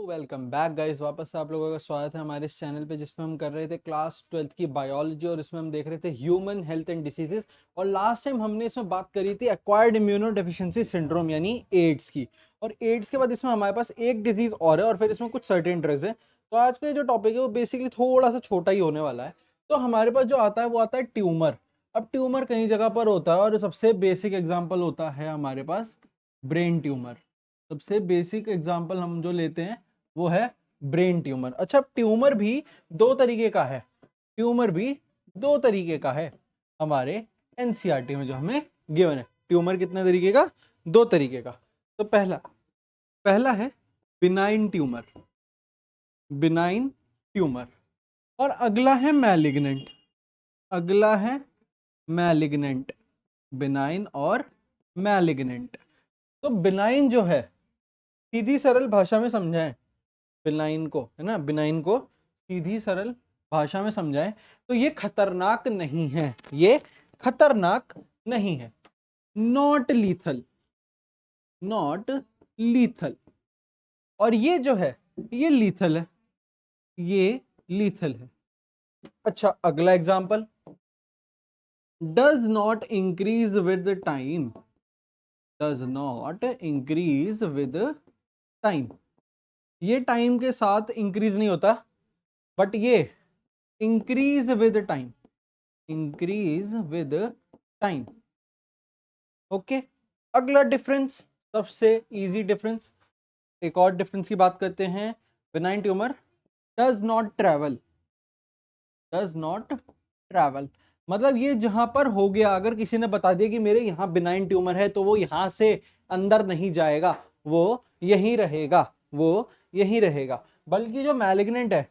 Welcome back guys. वापस से आप लोगों का स्वागत है हमारे इस चैनल पे, जिसमें हम कर रहे थे क्लास 12th की बायोलॉजी और इसमें हम देख रहे थे ह्यूमन हेल्थ एंड डिसीजेस। और लास्ट टाइम हमने इसमें बात करी थी एक्वायर्ड इम्यूनो डेफिशिएंसी सिंड्रोम यानी एड्स की। और एड्स के बाद इसमें हमारे पास एक डिजीज और है और फिर इसमें कुछ सर्टेन ड्रग्स हैं। तो आज का जो टॉपिक है वो बेसिकली थोड़ा सा छोटा ही होने वाला है। तो हमारे पास जो आता है वो आता है ट्यूमर। अब ट्यूमर कई जगह पर होता है और सबसे बेसिक एग्जाम्पल होता है हमारे पास ब्रेन ट्यूमर। सबसे बेसिक एग्जाम्पल हम जो लेते हैं वो है ब्रेन ट्यूमर। अच्छा, ट्यूमर भी दो तरीके का है। ट्यूमर भी दो तरीके का है हमारे एनसीईआरटी में जो हमें गिवन है। ट्यूमर कितने तरीके का? दो तरीके का। तो पहला पहला है बिनाइन ट्यूमर। Benign tumour. और अगला है मैलिग्नेंट। अगला है मैलिग्नेंट। बिनाइन और मैलिग्नेंट। तो बिनाइन जो है, सीधी सरल भाषा में समझाएं बिनाइन को, है ना, बिनाइन को सीधी सरल भाषा में समझाएं तो ये खतरनाक नहीं है। ये खतरनाक नहीं है। Not lethal. Not lethal. और ये जो है ये लीथल है। ये लीथल है। अच्छा, अगला example, does not increase with time. Does not increase with time. ये टाइम के साथ इंक्रीज नहीं होता, बट ये increase with time. Increase with time. Okay. अगला डिफरेंस, सबसे इजी डिफरेंस, एक और डिफरेंस की बात करते हैं। Benign tumour does not travel. Does not travel मतलब ये जहां पर हो गया, अगर किसी ने बता दिया कि मेरे यहाँ बिनाइन ट्यूमर है, तो वो यहां से अंदर नहीं जाएगा, वो यहीं रहेगा। वो यहीं रहेगा। बल्कि जो मैलिग्नेंट है,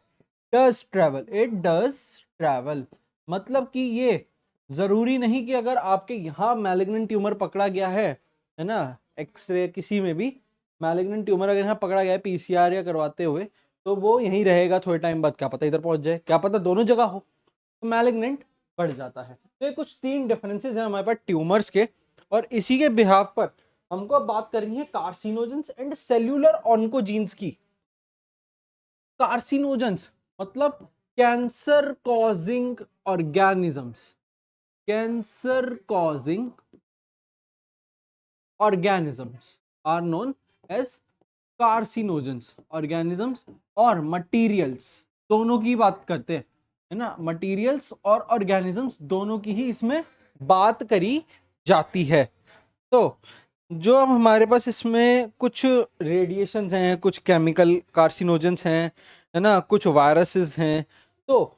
does travel. It does travel मतलब कि ये जरूरी नहीं कि अगर आपके यहाँ मैलिग्नेंट ट्यूमर पकड़ा गया है ना, एक्सरे किसी में भी मैलिग्नेंट ट्यूमर अगर यहाँ पकड़ा गया है पीसीआर या करवाते हुए, तो वो यहीं रहेगा थोड़े टाइम बाद। क्या पता इधर पहुंच जाए, क्या पता दोनों जगह हो, तो मैलिग्नेंट बढ़ जाता है। तो ये कुछ तीन डिफरेंसेस हैं हमारे पास ट्यूमर्स के। और इसी के बिहाफ पर हमको अब बात करनी है कार्सिनोजेंस एंड सेल्यूलर ऑन्कोजीन्स की। कार्सिनोजेंस मतलब cancer causing organisms. Cancer causing organisms are known as carcinogens organisms. और मटीरियल्स दोनों की बात करते हैं, है ना। मटीरियल्स और ऑर्गेनिजम्स दोनों की ही इसमें बात करी जाती है। तो जो अब हमारे पास इसमें कुछ रेडिएशंस हैं, कुछ केमिकल कार्सिनोजेंस हैं, है ना, कुछ वायरसेस हैं। तो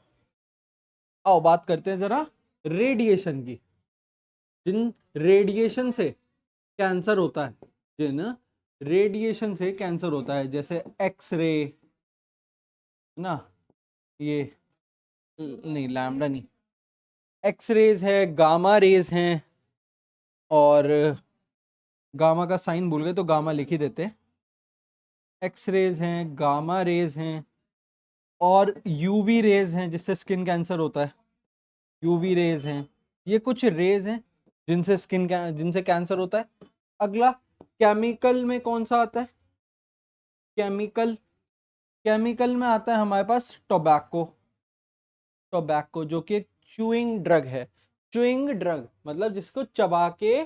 आओ बात करते हैं जरा रेडिएशन की। जिन रेडिएशन से कैंसर होता है, जिन रेडिएशन से कैंसर होता है, जैसे एक्सरे, ना, ये नहीं, लैम्डा नहीं, एक्सरेज है, गामा रेज हैं। और गामा का साइन भूल गए तो गामा लिख ही देते। एक्सरेज हैं, गामा रेज हैं, और यूवी रेज हैं जिससे स्किन कैंसर होता है। यूवी रेज हैं। ये कुछ रेज हैं जिनसे जिनसे कैंसर होता है। अगला केमिकल में कौन सा आता है? केमिकल केमिकल में आता है हमारे पास टोबैको। टोबैको जो कि एक च्यूइंग ड्रग है। च्यूइंग ड्रग मतलब जिसको चबा के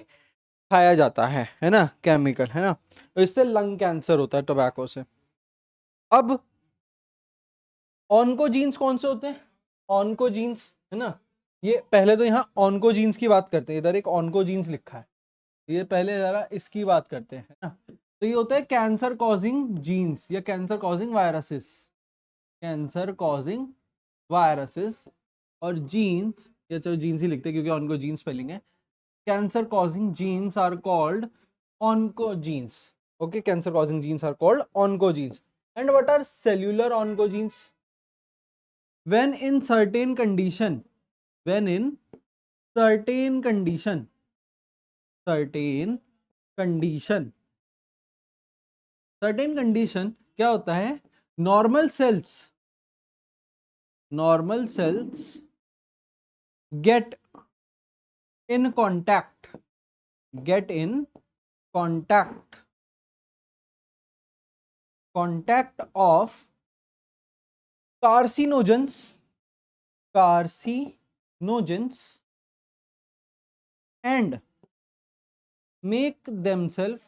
खाया जाता है ना, केमिकल, है ना। तो इससे लंग कैंसर होता है टोबैको से। अब ऑन्कोजीन्स कौन से होते हैं? ऑन्कोजीन्स, है ना। ये पहले तो यहाँ ऑन्कोजीन्स की बात करते हैं। इधर एक ऑन्कोजीन्स लिखा है, ये पहले जरा इसकी बात करते हैं, है ना। तो ये होता है कैंसर कॉजिंग जीन्स या cancer causing viruses. Cancer causing viruses और जीन्स, या चलो जीन्स ही लिखते हैं क्योंकि ऑन्कोजीन्स स्पेलिंग है। Cancer causing genes are called oncogenes. Okay, cancer causing genes are called oncogenes. And what are cellular oncogenes? When in certain condition, when in certain condition, certain condition, certain condition क्या होता है? Normal cells, normal cells get in contact, get in contact contact of carcinogens and make themselves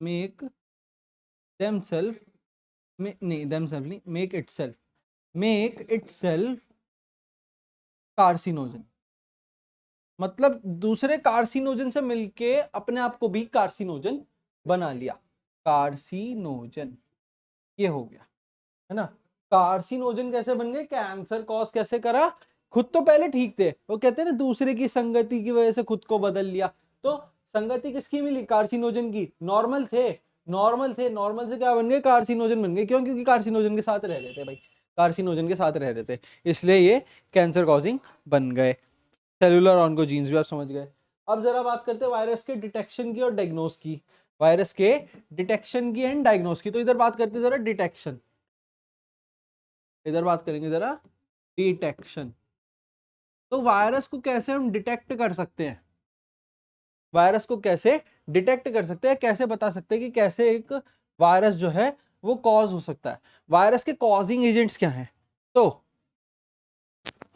make themselves make itself carcinogen. मतलब दूसरे carcinogen से मिलके अपने आप को भी कार्सिनोजन बना लिया। कार्सिनोजन ये हो गया, है ना। कार्सिनोजन कैसे बन गए, कैंसर कॉज कैसे करा, खुद तो पहले ठीक थे, वो कहते हैं ना दूसरे की संगति की वजह से खुद को बदल लिया। तो संगति किसकी मिली, कार्सिनोजन की। नॉर्मल थे से क्या बन गए, कार्सिनोजन बन गए। क्यों, क्योंकि कार्सिनोजन के साथ रह रहे थे भाई, कार्सिनोजन के साथ रह रहे थे, इसलिए ये कैंसर कॉजिंग बन गए। सेलुलर ऑन्कोजीन्स भी आप समझ गए। अब जरा बात करते हैं वायरस के डिटेक्शन की और डायग्नोस की। वायरस के डिटेक्शन की एंड डायग्नोस की। तो इधर बात करते हैं जरा डिटेक्शन, इधर बात करेंगे जरा डिटेक्शन। तो वायरस को कैसे हम डिटेक्ट कर सकते हैं, वायरस को कैसे डिटेक्ट कर सकते हैं, कैसे बता सकते हैं कि कैसे एक वायरस जो है वो कॉज हो सकता है। वायरस के कॉजिंग एजेंट्स क्या हैं, तो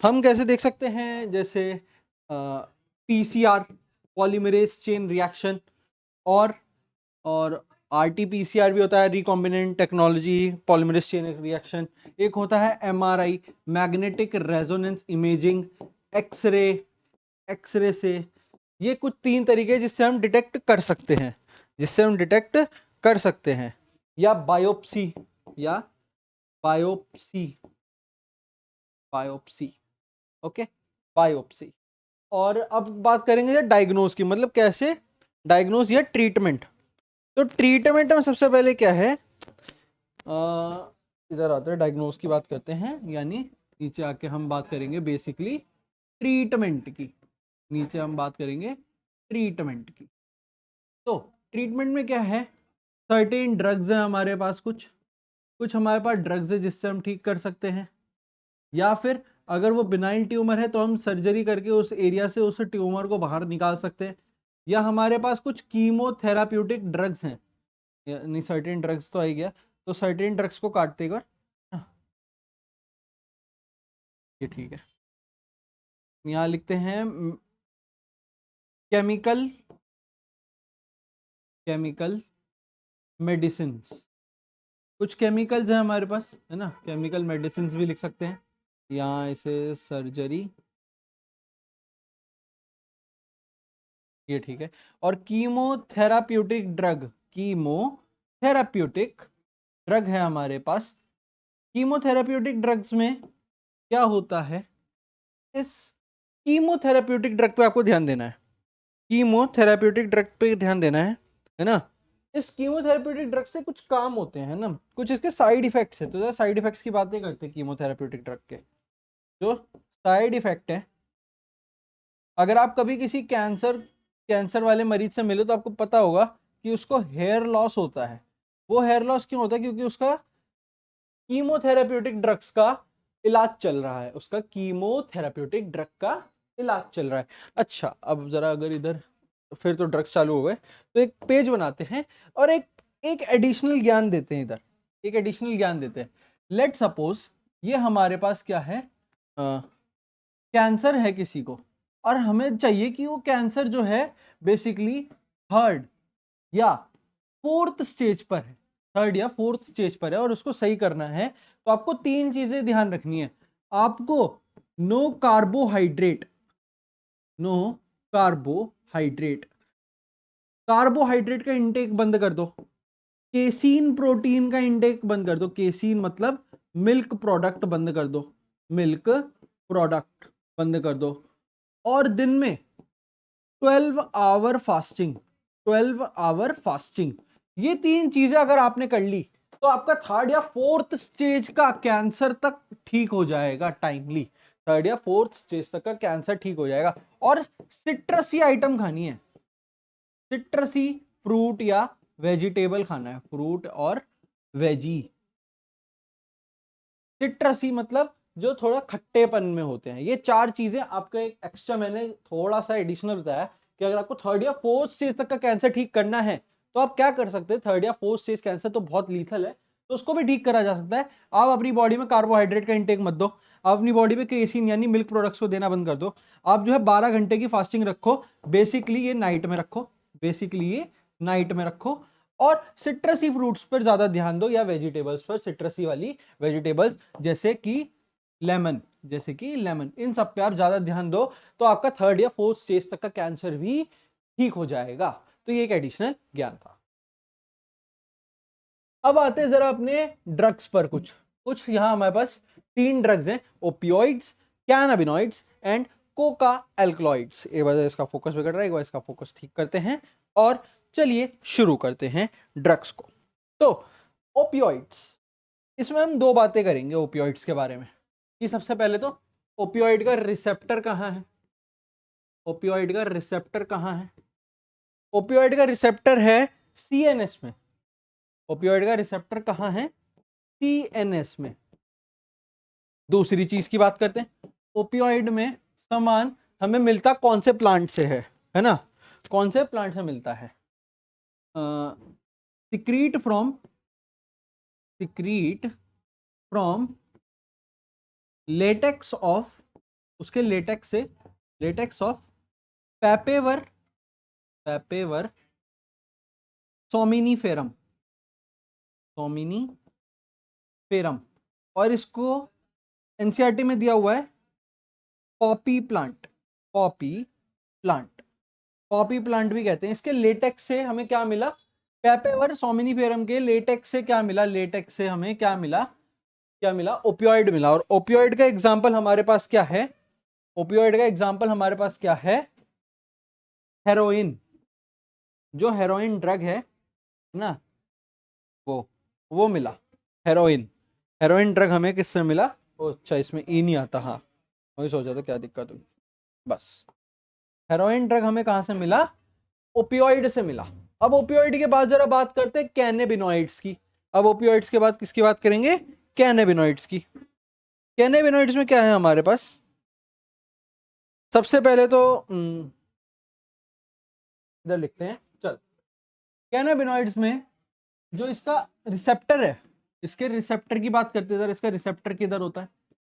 हम कैसे देख सकते हैं, जैसे पीसीआर पॉलीमरेज चेन रिएक्शन, और आरटीपीसीआर भी होता है, recombinant technology polymerase chain reaction. एक होता है MRI magnetic resonance imaging, X ray से। ये कुछ 3 तरीके जिससे हम डिटेक्ट कर सकते हैं, या बायोप्सी, ओके, बायोप्सी। और अब बात करेंगे डायग्नोस की, मतलब कैसे डायग्नोस या ट्रीटमेंट। तो ट्रीटमेंट में सबसे पहले क्या है, इधर आते हैं डायग्नोस की बात करते हैं, यानी नीचे आके हम बात करेंगे बेसिकली ट्रीटमेंट की, नीचे हम बात करेंगे ट्रीटमेंट की। तो ट्रीटमेंट में क्या है, सर्टेन ड्रग्स हैं हमारे पास, कुछ हमारे पास ड्रग्स है जिससे हम ठीक कर सकते हैं, या फिर अगर वो बिनाइन ट्यूमर है तो हम सर्जरी करके उस एरिया से उस ट्यूमर को बाहर निकाल सकते हैं, या हमारे पास कुछ कीमोथेराप्यूटिक ड्रग्स हैं, नहीं सर्टेन ड्रग्स तो आ ही गया, तो सर्टेन ड्रग्स को काटते एक बार, ये ठीक है। यहाँ लिखते हैं केमिकल मेडिसिन्स, कुछ केमिकल्स हैं हमारे पास, है ना, केमिकल मेडिसिन्स भी लिख सकते हैं, यहाँ इसे सर्जरी, ये ठीक है। और कीमोथेराप्यूटिक ड्रग है हमारे पास। कीमोथेराप्यूटिक ड्रग्स में क्या होता है, इस कीमोथेराप्यूटिक ड्रग पे आपको ध्यान देना है, कीमोथेराप्यूटिक ड्रग पे ध्यान देना है ना। इस कीमोथेराप्यूटिक ड्रग से कुछ काम होते हैं ना, कुछ इसके साइड इफेक्ट्स है। तो साइड इफेक्ट्स की बातें करते हैं कीमोथेराप्यूटिक ड्रग के। जो साइड इफेक्ट है, अगर आप कभी किसी कैंसर वाले मरीज से मिलो तो आपको पता होगा कि उसको हेयर लॉस होता है। वो हेयर लॉस क्यों होता है, क्योंकि उसका कीमोथेराप्यूटिक ड्रग्स का इलाज चल रहा है, उसका कीमोथेराप्यूटिक ड्रग का इलाज चल रहा है। अच्छा, अब जरा अगर इधर फिर तो ड्रग्स चालू हो गए, तो एक पेज बनाते हैं और एक एडिशनल ज्ञान देते हैं, इधर एक एडिशनल ज्ञान देते हैं। लेट सपोज ये हमारे पास क्या है, कैंसर है किसी को, और हमें चाहिए कि वो कैंसर जो है बेसिकली 3rd या 4th स्टेज पर है, 3rd या 4th स्टेज पर है और उसको सही करना है। तो आपको 3 चीजें ध्यान रखनी है। आपको नो कार्बोहाइड्रेट, कार्बोहाइड्रेट का इंटेक बंद कर दो, केसीन प्रोटीन का इंटेक बंद कर दो, केसीन मतलब मिल्क प्रोडक्ट बंद कर दो, मिल्क प्रोडक्ट बंद कर दो, और दिन में 12 आवर फास्टिंग, 12 आवर फास्टिंग। ये 3 चीजें अगर आपने कर ली तो आपका 3rd या 4th स्टेज का कैंसर तक ठीक हो जाएगा, टाइमली 3rd या 4th स्टेज तक का कैंसर ठीक हो जाएगा। और सिट्रसी आइटम खानी है, सिट्रसी फ्रूट या वेजिटेबल खाना है, फ्रूट और वेजी। सिट्रसी मतलब जो थोड़ा खट्टेपन में होते हैं। ये 4 चीजें आपका एक एक्स्ट्रा मैंने थोड़ा सा एडिशनल बताया कि अगर आपको 3rd या 4th स्टेज तक का कैंसर ठीक करना है तो आप क्या कर सकते हैं, थर्ड या फोर्थ स्टेज कैंसर तो बहुत लीथल है, तो उसको भी ठीक करा जा सकता है। आप अपनी बॉडी में कार्बोहाइड्रेट का इंटेक मत दो, आप अपनी बॉडी में क्रेसीन यानी मिल्क प्रोडक्ट्स को देना बंद कर दो। आप जो है 12 घंटे की फास्टिंग रखो, बेसिकली ये नाइट में रखो, बेसिकली ये नाइट में रखो। और सिट्रसी फ्रूट्स पर ज्यादा ध्यान दो, या वेजिटेबल्स पर, सिट्रसी वाली वेजिटेबल्स जैसे कि लेमन, जैसे कि लेमन, इन सब पे आप ज्यादा ड्यान दो, तो आपका थर्ड या फोर्थ स्टेज तक का कैंसर भी ठीक हो जाएगा। तो ये एक एडिशनल ज्ञान था। अब आते हैं जरा अपने ड्रग्स पर। कुछ यहां हमारे पास 3 ड्रग्स हैं, opioids, cannabinoids and Coca alkaloids. एक बार इसका फोकस बिगड़ रहा है, एक बार इसका फोकस ठीक करते हैं और चलिए शुरू करते हैं ड्रग्स को। तो ओपियोइड्स, इसमें हम 2 बातें करेंगे ओपियोइड्स के बारे में कि सबसे पहले तो ओपियोइड का रिसेप्टर कहाँ है, ओपियोइड का रिसेप्टर कहाँ है। ओपियोइड का रिसेप्टर है सीएनएस में। ओपियोइड का रिसेप्टर कहाँ है, सीएनएस में। दूसरी चीज की बात करते हैं, ओपियोइड में सामान हमें मिलता कौन से प्लांट से है ना, कौन से प्लांट से मिलता है, सिक्रीट फ्रॉम लेटेक्स ऑफ, उसके लेटेक्स ऑफ पैपेवर सोमिनीफेरम, और इसको एनसीईआरटी में दिया हुआ है पॉपी प्लांट भी कहते हैं। इसके लेटेक्स से हमें क्या मिला, पैपेवर सोमिनीफेरम के लेटेक्स से क्या मिला, लेटेक्स से हमें क्या मिला, ओपियोइड मिला। और ओपियोइड का एग्जांपल हमारे पास क्या है, हेरोइन। जो हेरोइन ड्रग है ना, वो मिला हेरोइन ड्रग हमें किससे मिला। अच्छा, इसमें ई नहीं आता, हाँ वही सोचा था क्या दिक्कत हुई। बस हेरोइन ड्रग हमें कहां से मिला, ओपियोइड से मिला। अब ओपियोइड के बाद जरा बात करते हैं कैनेबिनॉइड्स की। अब ओपियोइड्स के बाद किसकी बात करेंगे, कैनेबिनॉइड्स की। कैनेबिनॉइड्स में क्या है हमारे पास, सबसे पहले तो इधर लिखते हैं, चल। कैनाबिनॉइड्स में जो इसका रिसेप्टर है, इसके रिसेप्टर की बात करते हैं जरा। इसका रिसेप्टर किधर होता है,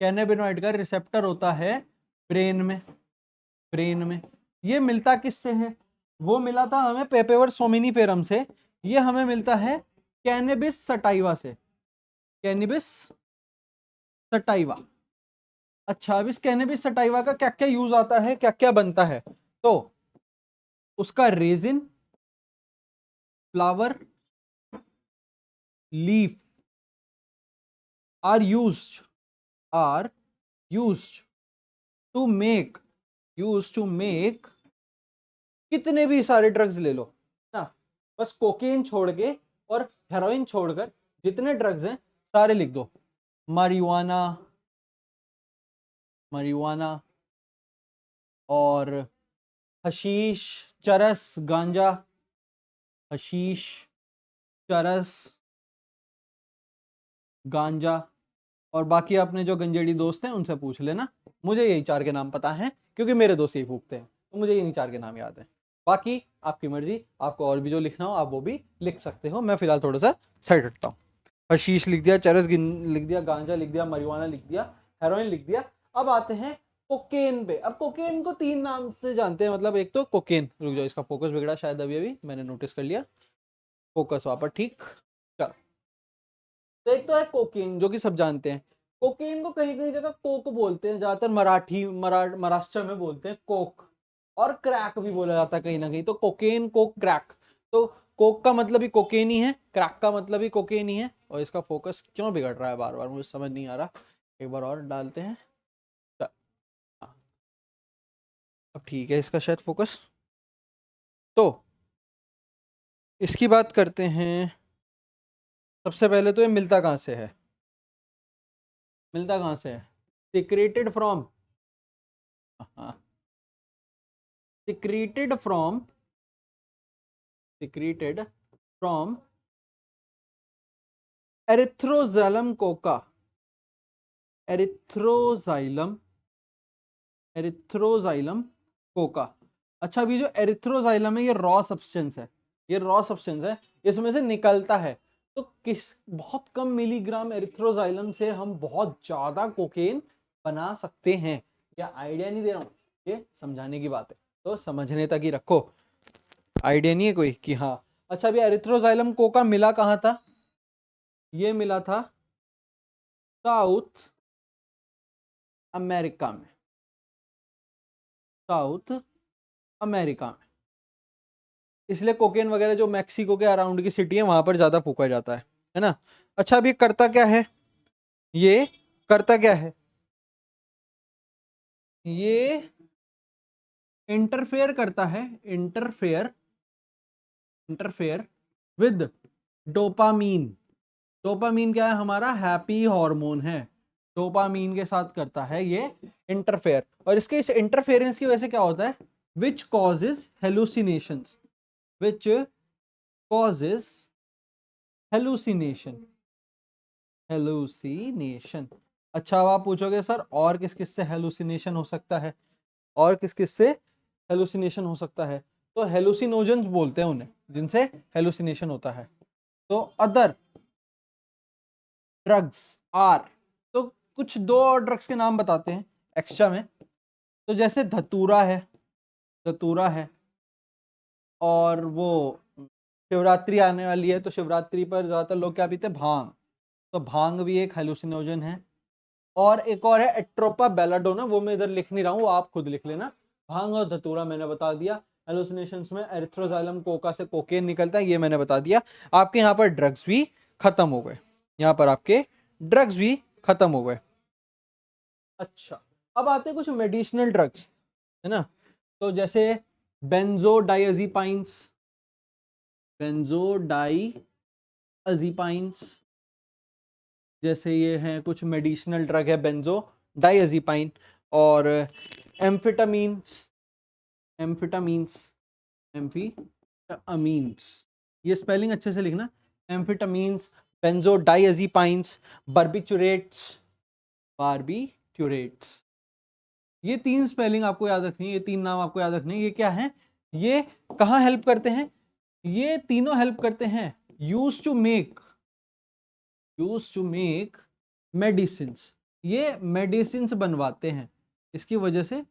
कैनाबिनॉइड का रिसेप्टर होता है ब्रेन में। ये मिलता किससे है, वो मिला था हमें पेपेवर सोमिनीफेरम से, ये हमें मिलता है कैनेबिस सटाइवा से, कैनेबिस सटाइवा। अच्छा, अब इस कैनेबिस सटाइवा का क्या क्या यूज आता है, क्या क्या बनता है, तो उसका resin, flower, leaf are used to make कितने भी सारे ड्रग्स ले लो ना, बस कोकेन छोड़ के और हेरोइन छोड़कर जितने ड्रग्स हैं सारे लिख दो। marijuana और हशीश, चरस, गांजा, हशीश, चरस, गांजा, और बाकी अपने जो गंजेड़ी दोस्त हैं उनसे पूछ लेना, मुझे यही 4 के नाम पता हैं क्योंकि मेरे दोस्त यही फूकते हैं, तो मुझे इन्हीं 4 के नाम याद हैं। बाकी आपकी मर्जी, आपको और भी जो लिखना हो आप वो भी लिख सकते हो। मैं फिलहाल थोड़ा सा साइड हटता हूँ। हशीश लिख दिया, चरस लिख दिया, गांजा लिख दिया, marijuana लिख दिया, हेरोइन लिख दिया। अब आते हैं कोकेन पे। अब कोकेन को 3 नाम से जानते हैं, मतलब एक तो कोकेन, रुक जाओ इसका फोकस बिगड़ा शायद अभी मैंने नोटिस कर लिया, फोकस वापस ठीक। चलो, तो एक तो है कोकेन जो कि सब जानते हैं। कोकेन को कहीं कहीं जगह कोक बोलते हैं, ज्यादातर महाराष्ट्र में बोलते हैं कोक, और क्रैक भी बोला जाता है कहीं ना कहीं। तो कोकेन, कोक, क्रैक, तो कोक का मतलब ही कोकेन ही है, क्रैक का मतलब ही कोकेन ही है। और इसका फोकस क्यों बिगड़ रहा है बार बार, मुझे समझ नहीं आ रहा। एक बार और डालते हैं, हाँ, अब ठीक है इसका शायद फोकस। तो इसकी बात करते हैं। सबसे पहले तो ये मिलता कहाँ से है, secreted from, secreted from Erythroxylum Coca, Erythroxylum Coca. अच्छा, अभी जो एरिथ्रोजाइलम है ये रॉ सब्सटेंस है, ये रॉ सब्सटेंस है, इसमें से निकलता है। तो किस बहुत कम मिलीग्राम एरिथ्रोजाइलम से हम बहुत ज्यादा कोकेन बना सकते हैं। क्या आइडिया नहीं दे रहा हूँ, ये समझाने की बात है, तो समझने तक ही रखो। आइडिया नहीं है कोई कि हाँ। अच्छा, अभी एरिथ्रोजाइलम कोका मिला कहाँ था? ये मिला था साउथ अमेरिका में, साउथ अमेरिका में। इसलिए कोकेन वगैरह जो मैक्सिको के अराउंड की सिटी है वहां पर ज्यादा फूका जाता है ना। अच्छा, अब ये करता क्या है? ये करता क्या है? ये इंटरफेयर करता है, interfere, interfere with dopamine. Dopamine क्या है? हमारा हैप्पी हार्मोन है। डोपामीन के साथ करता है ये इंटरफेयर, और इसके इस इंटरफेरेंस की वजह से क्या होता है? Which causes hallucinations, which causes hallucination, hallucination. अच्छा, अब आप पूछोगे सर और किस किस से हेलुसिनेशन हो सकता है? और किस किस से हेलुसिनेशन हो सकता है? तो हेलुसिनोजेंस बोलते हैं उन्हें, जिनसे हेलुसिनेशन होता है। तो अदर ड्रग्स आर, तो कुछ दो और ड्रग्स के नाम बताते हैं एक्स्ट्रा में। तो जैसे धतूरा है, धतूरा है, और वो शिवरात्रि आने वाली है तो शिवरात्रि पर ज्यादातर लोग क्या पीते हैं? भांग। तो भांग भी एक हेलुसिनोजन है। और एक और है एट्रोपा बेलाडोना, वो मैं इधर लिख नहीं रहा हूँ, वो आप खुद लिख लेना। भांग और धतूरा मैंने बता दिया। हेलुसिनेशंस में एरिथ्रोजाइलम कोका से कोकेन निकलता है, ये मैंने बता दिया। आपके यहाँ पर ड्रग्स भी खत्म हो गए, यहाँ पर आपके ड्रग्स भी खत्म हो गए। अच्छा, अब आते हैं कुछ मेडिसिनल ड्रग्स, है ना। तो जैसे बेंजोडाइअज़ीपाइंस, बेंजोडाइअज़ीपाइंस, जैसे ये हैं कुछ मेडिसिनल ड्रग है बेंजोडाइअज़ीपाइन। और एम्फिटामीन्स, एम्फिटामीन्स, एम्फिटामीन्स, ये स्पेलिंग अच्छे से लिखना। एम्फिटामीन्स, बेंजोडाइअज़ीपाइंस, बार्बिचुरेट्स, बार्बिट्यूरेट्स। ये तीन स्पेलिंग आपको याद रखनी है, ये तीन नाम आपको याद रखने हैं। ये क्या है? ये कहाँ हेल्प करते हैं? ये तीनों हेल्प करते हैं use to make, use to make medicines. ये मेडिसिन्स बनवाते हैं, इसकी वजह से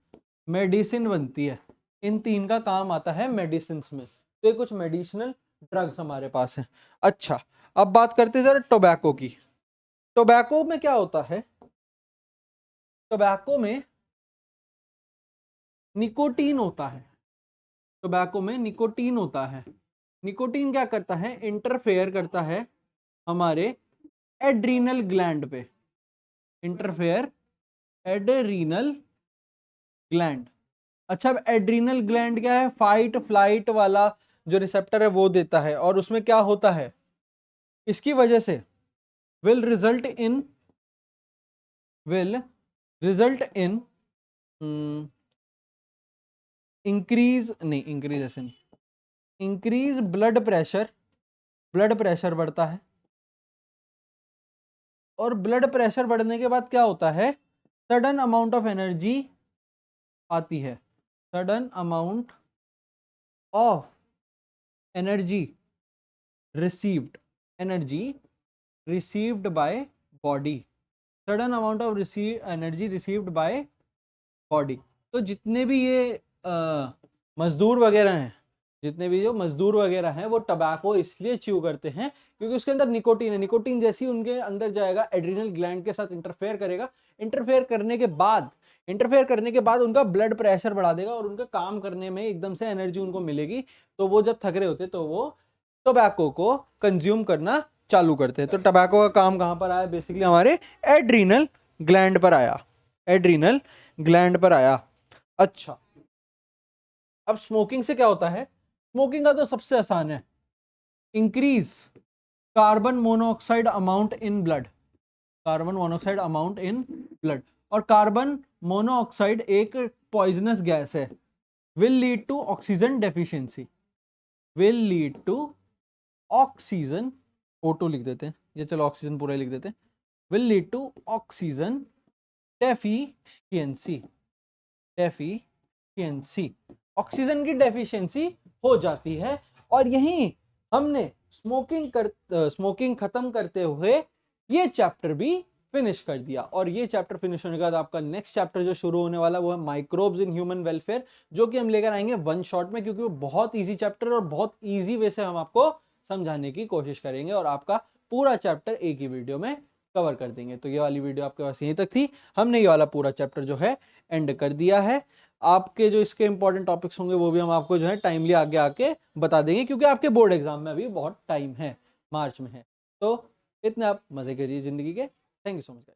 मेडिसिन बनती है। इन तीन का काम आता है मेडिसिन्स में। तो ये कुछ मेडिसिनल ड्रग्स हमारे पास हैं। अच्छा, अब बात करते हैं जरा टोबैको की। टोबैको में क्या होता है? टोबैको में निकोटीन होता है। टोबैको में निकोटीन होता है। निकोटीन क्या करता है? इंटरफेयर करता है हमारे एड्रीनल ग्लैंड पे, इंटरफेयर एड्रीनल ग्लैंड। अच्छा, अब एड्रीनल ग्लैंड क्या है? फाइट फ्लाइट वाला जो रिसेप्टर है वो देता है, और उसमें क्या होता है? इसकी वजह से will result in, will result in increase, नहीं इंक्रीज ऐसे नहीं, increase blood pressure, blood pressure बढ़ता है। और ब्लड प्रेशर बढ़ने के बाद क्या होता है? सडन अमाउंट ऑफ एनर्जी आती है, sudden amount of energy received, energy received by body, sudden amount of energy received by body. तो जितने भी ये मजदूर वगैरह हैं, जितने भी जो मजदूर वगैरह हैं, वो टबैको इसलिए च्यू करते हैं क्योंकि उसके अंदर निकोटीन है। निकोटीन जैसे ही उनके अंदर जाएगा एड्रीनल ग्लैंड के साथ इंटरफेयर करेगा। इंटरफेयर करने के बाद, इंटरफेयर करने के बाद उनका ब्लड प्रेशर बढ़ा देगा और उनका काम करने में एकदम से एनर्जी उनको मिलेगी। तो वो जब थक रहे होते तो वो टोबैको को कंज्यूम करना चालू करते हैं। तो टबैको का काम कहाँ पर आया? बेसिकली हमारे एड्रीनल ग्लैंड पर आया, एड्रीनल ग्लैंड पर आया। अच्छा, अब स्मोकिंग से क्या होता है? स्मोकिंग का तो सबसे आसान है, increase carbon monoxide amount in blood, carbon monoxide amount in blood. और कार्बन मोनोऑक्साइड एक पॉइजनस गैस है, will lead to oxygen deficiency, will lead to oxygen, O2 लिख देते हैं, ये चलो ऑक्सीजन पूरा लिख देते हैं, will lead to oxygen deficiency, deficiency, oxygen की डेफिशिएंसी हो जाती है और यहीं हमने स्मोकिंग खत्म करते हुए ये चैप्टर भी फिनिश कर दिया। और ये चैप्टर फिनिश होने के बाद आपका नेक्स्ट चैप्टर जो शुरू होने वाला वो है माइक्रोब्स इन ह्यूमन वेलफेयर, जो कि हम लेकर आएंगे वन शॉट में, क्योंकि वो बहुत इजी चैप्टर है और बहुत इजी वे से हम आपको समझाने की कोशिश करेंगे और आपका पूरा चैप्टर एक ही वीडियो में कवर कर देंगे। तो ये वाली वीडियो आपके पास यहीं तक थी, हमने ये वाला पूरा चैप्टर जो है एंड कर दिया है। आपके जो इसके इंपॉर्टेंट टॉपिक्स होंगे वो भी हम आपको जो है टाइमली आगे आके बता देंगे, क्योंकि आपके बोर्ड एग्जाम में अभी बहुत टाइम है, मार्च में है। तो इतने आप मजे करिए जिंदगी के। Thank you so much.